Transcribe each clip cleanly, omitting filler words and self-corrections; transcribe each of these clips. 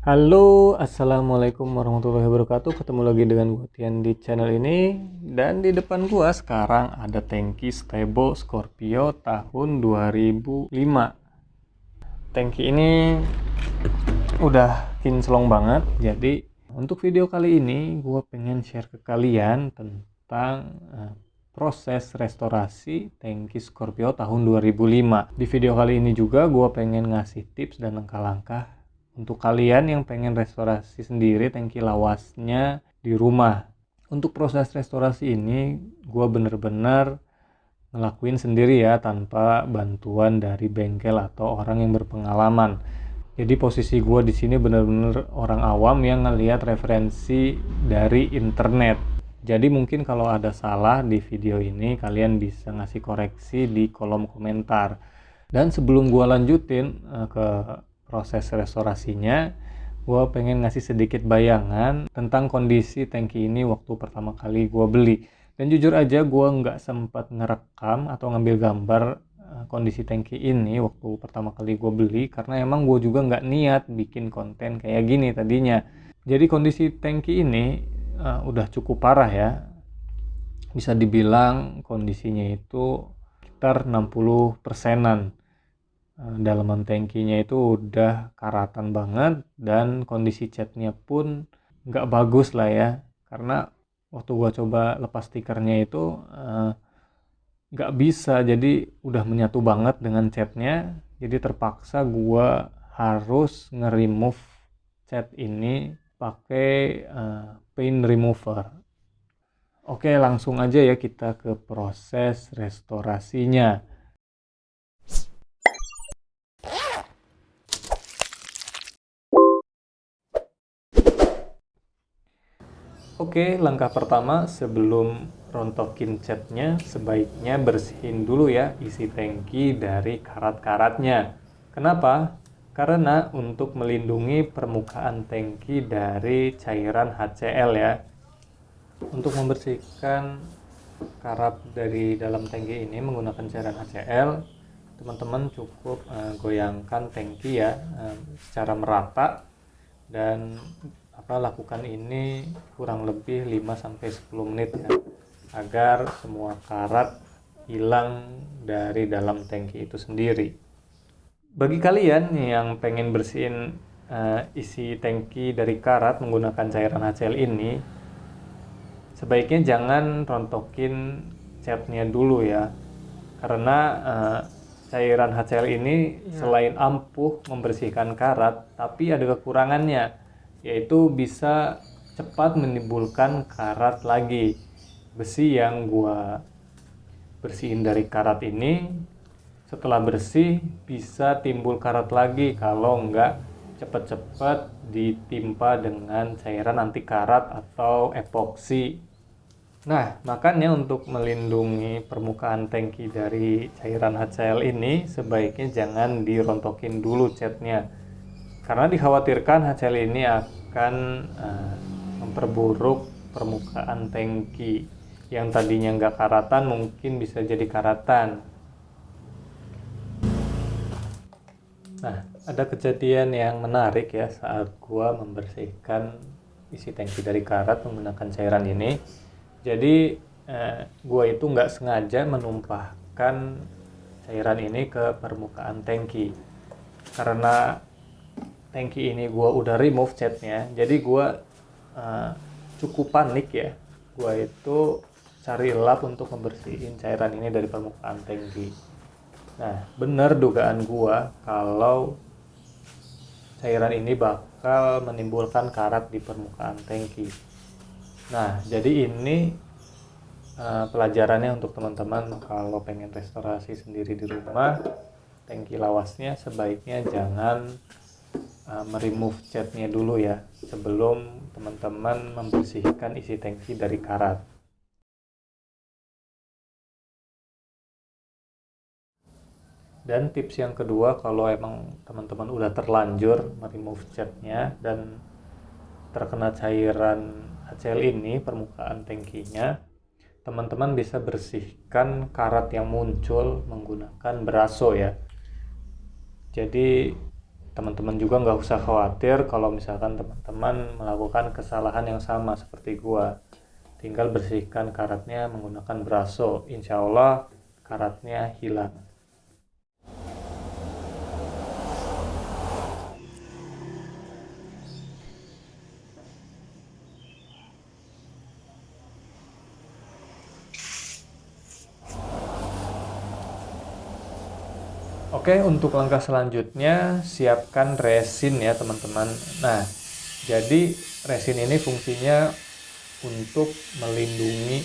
Halo, assalamualaikum warahmatullahi wabarakatuh. Ketemu lagi dengan gue Tian di channel ini. Dan di depan gua sekarang ada tangki Stebo Scorpio tahun 2005. Tangki ini udah kinclong banget. Jadi untuk video kali ini gue pengen share ke kalian tentang proses restorasi tangki Scorpio tahun 2005. Di video kali ini juga gue pengen ngasih tips dan langkah-langkah untuk kalian yang pengen restorasi sendiri tangki lawasnya di rumah. Untuk proses restorasi ini gue bener-bener ngelakuin sendiri ya, tanpa bantuan dari bengkel atau orang yang berpengalaman. Jadi posisi gue di sini bener-bener orang awam yang ngelihat referensi dari internet. Jadi mungkin kalau ada salah di video ini kalian bisa ngasih koreksi di kolom komentar. Dan sebelum gue lanjutin ke proses restorasinya, gue pengen ngasih sedikit bayangan tentang kondisi tangki ini waktu pertama kali gue beli. Dan jujur aja gue nggak sempat ngerekam atau ngambil gambar kondisi tangki ini waktu pertama kali gue beli, karena emang gue juga nggak niat bikin konten kayak gini tadinya. Jadi kondisi tangki ini udah cukup parah ya. Bisa dibilang kondisinya itu sekitar 60%-an. Dalaman tangkinya itu udah karatan banget dan kondisi catnya pun nggak bagus lah ya, karena waktu gua coba lepas stikernya itu nggak bisa, jadi udah menyatu banget dengan catnya. Jadi terpaksa gua harus nge-remove cat ini pakai paint remover. Oke, langsung aja ya kita ke proses restorasinya. Oke, langkah pertama sebelum rontokin catnya, sebaiknya bersihin dulu ya isi tangki dari karat-karatnya. Kenapa? Karena untuk melindungi permukaan tangki dari cairan HCl ya. Untuk membersihkan karat dari dalam tangki ini menggunakan cairan HCl, teman-teman cukup goyangkan tangki ya secara merata, dan lakukan ini kurang lebih 5-10 menit ya, agar semua karat hilang dari dalam tangki itu sendiri. Bagi kalian yang pengen bersihin isi tangki dari karat menggunakan cairan HCl ini, sebaiknya jangan rontokin catnya dulu ya, karena cairan HCl ini selain ampuh membersihkan karat, tapi ada kekurangannya, yaitu bisa cepat menimbulkan karat lagi. Besi yang gua bersihin dari karat ini, setelah bersih bisa timbul karat lagi kalau nggak cepat-cepat ditimpa dengan cairan anti karat atau epoksi. Nah, makanya untuk melindungi permukaan tangki dari cairan HCl ini, sebaiknya jangan dirontokin dulu catnya, karena dikhawatirkan HCl ini akan memperburuk permukaan tangki. Yang tadinya nggak karatan mungkin bisa jadi karatan. Nah, ada kejadian yang menarik ya saat gua membersihkan isi tangki dari karat menggunakan cairan ini. Jadi gue itu nggak sengaja menumpahkan cairan ini ke permukaan tangki. Karena tangki ini gue udah remove catnya, jadi gue cukup panik ya. Gue itu cari lap untuk membersihin cairan ini dari permukaan tangki. Nah, bener dugaan gue kalau cairan ini bakal menimbulkan karat di permukaan tangki. Nah, jadi ini pelajarannya untuk teman-teman kalau pengen restorasi sendiri di rumah, tangki lawasnya sebaiknya jangan meremove catnya dulu ya, sebelum teman-teman membersihkan isi tangki dari karat. Dan tips yang kedua, kalau emang teman-teman udah terlanjur meremove catnya dan terkena cairan HCl ini permukaan tangkinya, teman-teman bisa bersihkan karat yang muncul menggunakan braso ya. Jadi teman-teman juga nggak usah khawatir kalau misalkan teman-teman melakukan kesalahan yang sama seperti gua. Tinggal bersihkan karatnya menggunakan braso, insya Allah karatnya hilang. Oke, untuk langkah selanjutnya siapkan resin ya teman-teman. Nah, jadi resin ini fungsinya untuk melindungi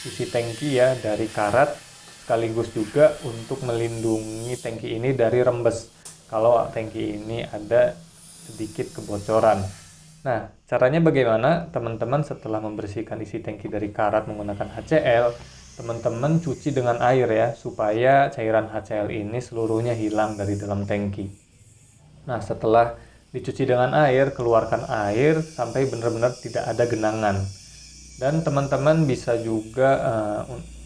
isi tangki ya dari karat, sekaligus juga untuk melindungi tangki ini dari rembes kalau tangki ini ada sedikit kebocoran. Nah, caranya bagaimana? Teman-teman setelah membersihkan isi tangki dari karat menggunakan HCl, teman-teman cuci dengan air ya, supaya cairan HCl ini seluruhnya hilang dari dalam tangki. Nah, setelah dicuci dengan air, keluarkan air sampai benar-benar tidak ada genangan. Dan teman-teman bisa juga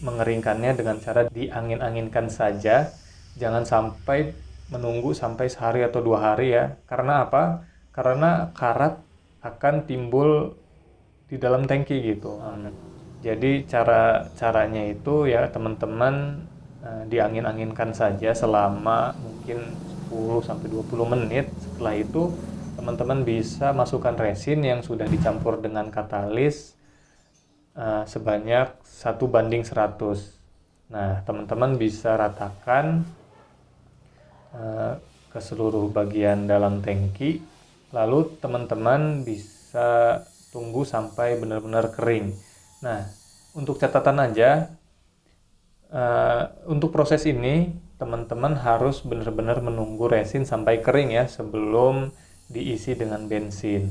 mengeringkannya dengan cara diangin-anginkan saja. Jangan sampai menunggu sampai sehari atau 2 hari ya. Karena apa? Karena karat akan timbul di dalam tangki gitu. Jadi caranya itu ya teman-teman diangin-anginkan saja selama mungkin 10-20 menit. Setelah itu teman-teman bisa masukkan resin yang sudah dicampur dengan katalis sebanyak 1:100. Nah, teman-teman bisa ratakan ke seluruh bagian dalam tangki. Lalu teman-teman bisa tunggu sampai benar-benar kering. Nah, untuk catatan aja, untuk proses ini teman-teman harus benar-benar menunggu resin sampai kering ya sebelum diisi dengan bensin.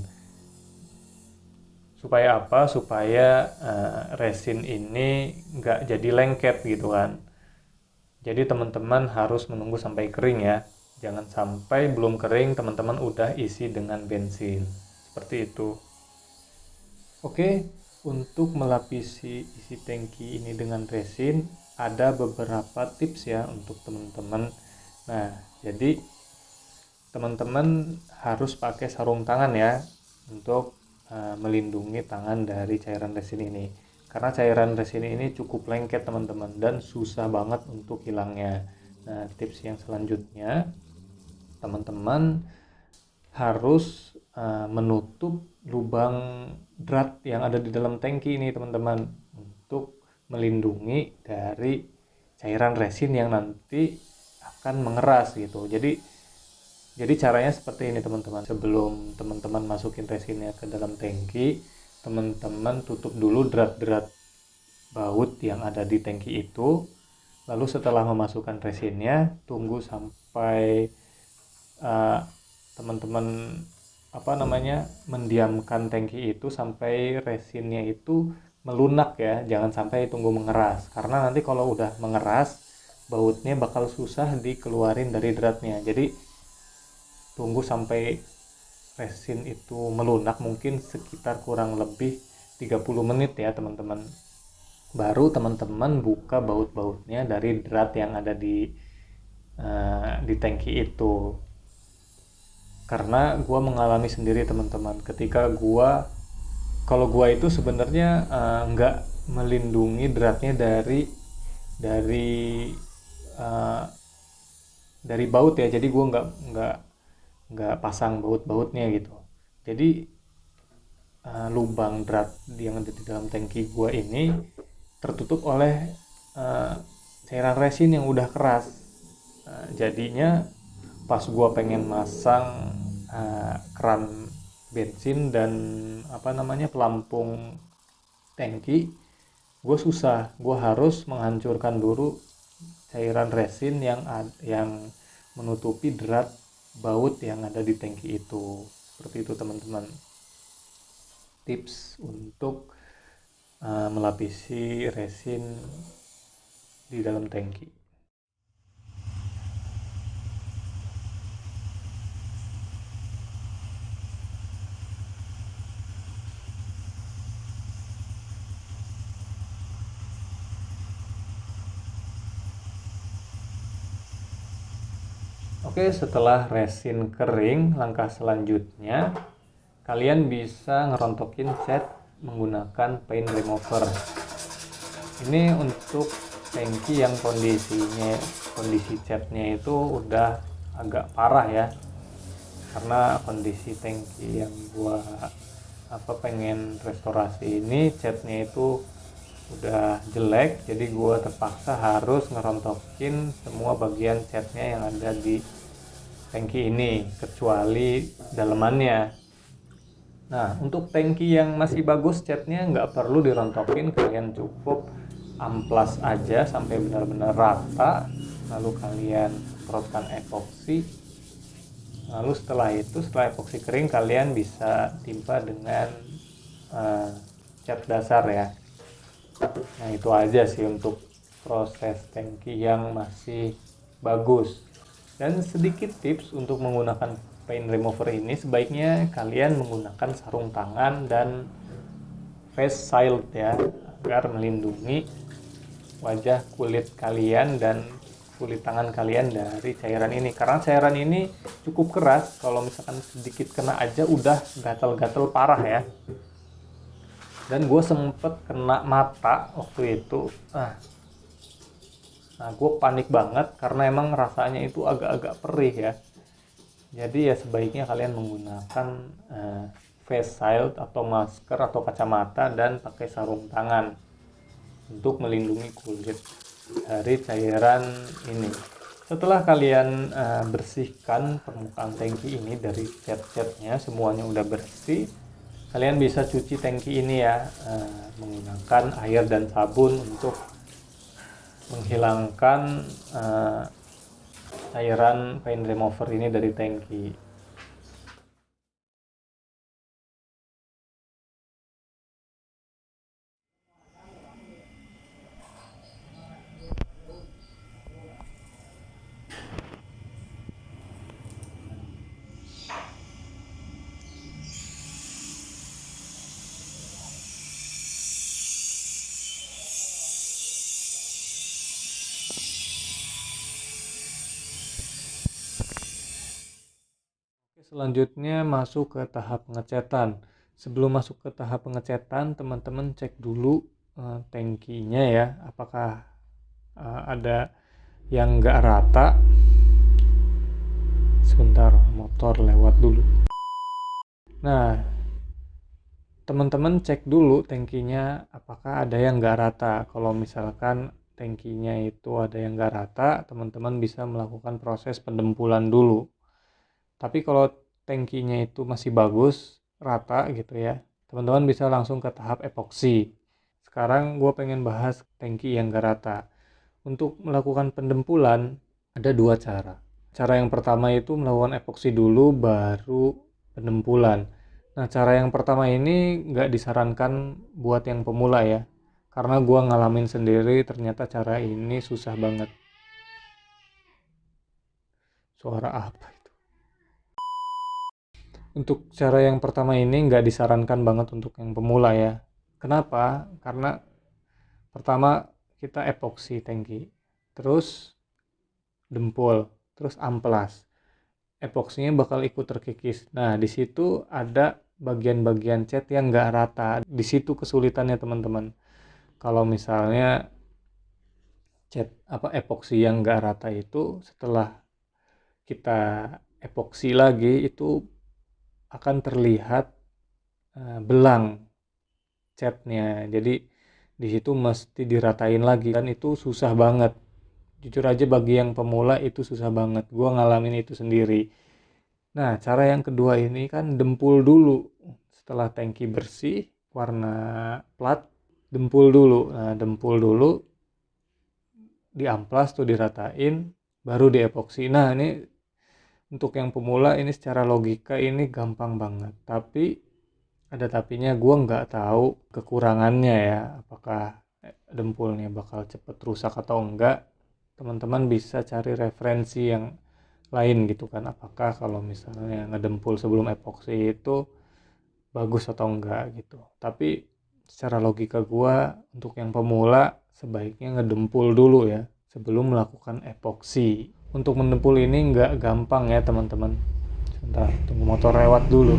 Supaya apa? Supaya resin ini nggak jadi lengket gitu kan. Jadi teman-teman harus menunggu sampai kering ya. Jangan sampai belum kering teman-teman udah isi dengan bensin. Seperti itu. Oke, untuk melapisi isi tangki ini dengan resin ada beberapa tips ya untuk teman-teman. Nah, jadi teman-teman harus pakai sarung tangan ya untuk melindungi tangan dari cairan resin ini. Karena cairan resin ini cukup lengket teman-teman dan susah banget untuk hilangnya. Nah, tips yang selanjutnya teman-teman harus menutup lubang drat yang ada di dalam tangki ini teman-teman untuk melindungi dari cairan resin yang nanti akan mengeras gitu. Jadi caranya seperti ini teman-teman. Sebelum teman-teman masukin resinnya ke dalam tangki, teman-teman tutup dulu drat-drat baut yang ada di tangki itu. Lalu setelah memasukkan resinnya, tunggu sampai teman-teman mendiamkan tangki itu sampai resinnya itu melunak ya. Jangan sampai tunggu mengeras, karena nanti kalau udah mengeras bautnya bakal susah dikeluarin dari dratnya. Jadi tunggu sampai resin itu melunak, mungkin sekitar kurang lebih 30 menit ya teman-teman. Baru teman-teman buka baut-bautnya dari drat yang ada di tangki itu. Karena gua mengalami sendiri teman-teman, ketika kalau gua itu sebenarnya nggak melindungi dratnya dari baut ya. Jadi gua nggak pasang baut-bautnya gitu. Jadi lubang drat yang ada di dalam tangki gua ini tertutup oleh cairan resin yang udah keras. Jadinya pas gua pengen masang keran bensin dan pelampung tangki, gue susah. Gue harus menghancurkan dulu cairan resin yang menutupi drat baut yang ada di tangki itu. Seperti itu teman-teman, tips untuk melapisi resin di dalam tangki. Oke, Oke, setelah resin kering, langkah selanjutnya kalian bisa ngerontokin cat menggunakan paint remover. Ini untuk tangki yang kondisi catnya itu udah agak parah ya, karena kondisi tangki yang gua pengen restorasi ini catnya itu udah jelek, jadi gua terpaksa harus ngerontokin semua bagian catnya yang ada di tangki ini kecuali dalemannya. Nah, untuk tangki yang masih bagus catnya nggak perlu dirontokin, kalian cukup amplas aja sampai benar-benar rata, lalu kalian semprotkan epoksi. Lalu setelah epoksi kering, kalian bisa timpa dengan cat dasar ya. Nah, itu aja sih untuk proses tangki yang masih bagus. Dan sedikit tips untuk menggunakan paint remover ini, sebaiknya kalian menggunakan sarung tangan dan face shield ya, agar melindungi wajah, kulit kalian dan kulit tangan kalian dari cairan ini, karena cairan ini cukup keras. Kalau misalkan sedikit kena aja udah gatal-gatal parah ya. Dan gue sempet kena mata waktu itu. Nah, gue panik banget karena emang rasanya itu agak-agak perih ya. Jadi ya sebaiknya kalian menggunakan face shield atau masker atau kacamata dan pakai sarung tangan untuk melindungi kulit dari cairan ini. Setelah kalian bersihkan permukaan tangki ini dari cat-catnya, semuanya udah bersih, kalian bisa cuci tangki ini ya menggunakan air dan sabun untuk menghilangkan cairan paint remover ini dari tangki. Selanjutnya masuk ke tahap pengecatan. Sebelum masuk ke tahap pengecatan, teman-teman cek dulu tangkinya ya, apakah ada yang nggak rata. Sebentar, motor lewat dulu. Nah, teman-teman cek dulu tangkinya apakah ada yang nggak rata. Kalau misalkan tangkinya itu ada yang nggak rata, teman-teman bisa melakukan proses pendempulan dulu. Tapi kalau tangkinya itu masih bagus, rata gitu ya, teman-teman bisa langsung ke tahap epoksi. Sekarang gue pengen bahas tangki yang gak rata. Untuk melakukan pendempulan, ada dua cara. Cara yang pertama itu melakukan epoksi dulu, baru pendempulan. Nah, cara yang pertama ini gak disarankan buat yang pemula ya. Karena gue ngalamin sendiri, ternyata cara ini susah banget. Suara apa? Untuk cara yang pertama ini nggak disarankan banget untuk yang pemula ya. Kenapa? Karena pertama kita epoksi tangki, terus dempul, terus amplas. Epoksinya bakal ikut terkikis. Nah, di situ ada bagian-bagian cat yang nggak rata. Di situ kesulitannya teman-teman. Kalau misalnya cat epoksi yang nggak rata itu setelah kita epoksi lagi itu akan terlihat belang catnya. Jadi di situ mesti diratain lagi dan itu susah banget. Jujur aja bagi yang pemula itu susah banget. Gua ngalamin itu sendiri. Nah, cara yang kedua ini kan dempul dulu. Setelah tangki bersih, warna plat, dempul dulu. Nah, dempul dulu, diamplas tuh diratain, baru diepoksi. Nah, ini untuk yang pemula ini secara logika ini gampang banget. Tapi ada tapinya, gue nggak tahu kekurangannya ya, apakah dempulnya bakal cepet rusak atau enggak. Teman-teman bisa cari referensi yang lain gitu kan, apakah kalau misalnya ngedempul sebelum epoksi itu bagus atau enggak gitu. Tapi secara logika gue untuk yang pemula sebaiknya ngedempul dulu ya sebelum melakukan epoksi. untuk mendempul ini nggak gampang ya teman-teman. Sebentar, tunggu motor lewat dulu.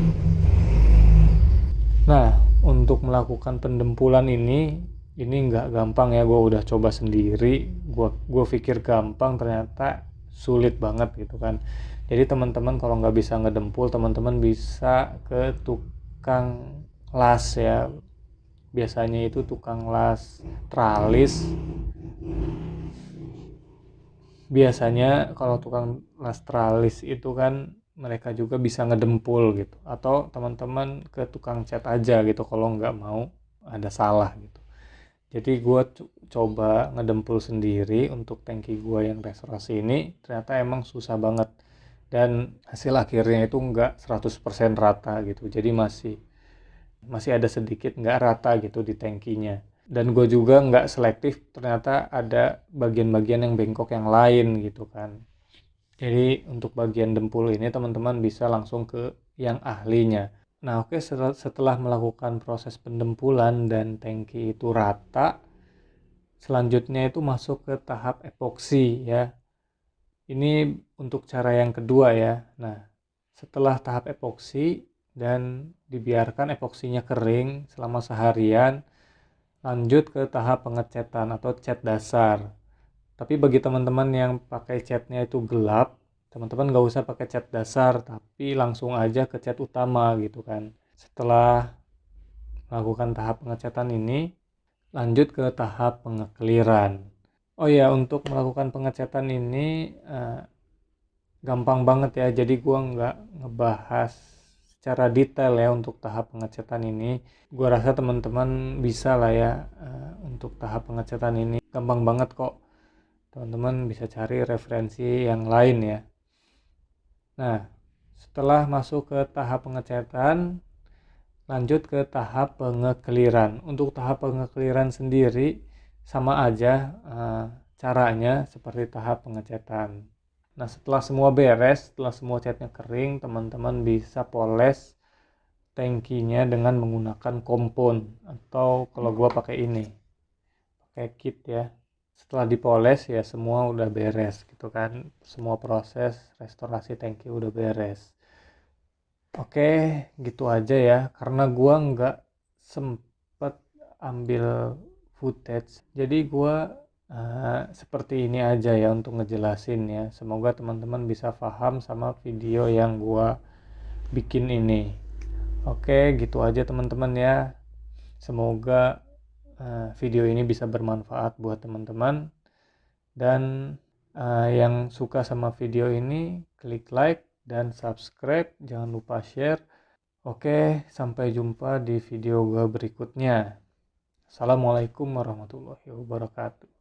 Nah, untuk melakukan pendempulan ini nggak gampang ya. Gue udah coba sendiri. Gue pikir gampang, ternyata sulit banget gitu kan. Jadi teman-teman kalau nggak bisa ngedempul, teman-teman bisa ke tukang las ya. Biasanya itu tukang las tralis. Biasanya kalau tukang las tralis itu kan mereka juga bisa ngedempul gitu, atau teman-teman ke tukang cat aja gitu kalau nggak mau ada salah gitu. Jadi gue coba ngedempul sendiri untuk tangki gue yang restorasi ini, ternyata emang susah banget, dan hasil akhirnya itu nggak 100% rata gitu. Jadi masih ada sedikit nggak rata gitu di tangkinya. Dan gue juga nggak selektif, ternyata ada bagian-bagian yang bengkok yang lain gitu kan. Jadi untuk bagian dempul ini teman-teman bisa langsung ke yang ahlinya. Nah oke, setelah melakukan proses pendempulan dan tangki itu rata, selanjutnya itu masuk ke tahap epoksi ya. Ini untuk cara yang kedua ya. Nah, setelah tahap epoksi dan dibiarkan epoksinya kering selama seharian, lanjut ke tahap pengecatan atau cat dasar. Tapi bagi teman-teman yang pakai catnya itu gelap, teman-teman nggak usah pakai cat dasar, tapi langsung aja ke cat utama gitu kan. Setelah melakukan tahap pengecatan ini, lanjut ke tahap pengekliran. Oh ya, untuk melakukan pengecatan ini gampang banget ya, jadi gua nggak ngebahas secara detail ya untuk tahap pengecatan ini. Gua rasa teman-teman bisa lah ya, untuk tahap pengecatan ini gampang banget kok. Teman-teman bisa cari referensi yang lain ya. Nah, setelah masuk ke tahap pengecatan, lanjut ke tahap pengekliran. Untuk tahap pengekliran sendiri sama aja, caranya seperti tahap pengecatan. Nah, setelah semua beres, setelah semua catnya kering, teman-teman bisa poles tangkinya dengan menggunakan kompon, atau kalau gua pakai ini, pakai kit ya. Setelah dipoles ya semua udah beres gitu kan, semua proses restorasi tangki udah beres. Oke, gitu aja ya, karena gua nggak sempet ambil footage, jadi gua seperti ini aja ya untuk ngejelasin ya. Semoga teman-teman bisa paham sama video yang gua bikin ini. Oke, gitu aja teman-teman ya. Semoga video ini bisa bermanfaat buat teman-teman. Dan yang suka sama video ini, klik like dan subscribe. Jangan lupa share. Oke, sampai jumpa di video gue berikutnya. Assalamualaikum warahmatullahi wabarakatuh.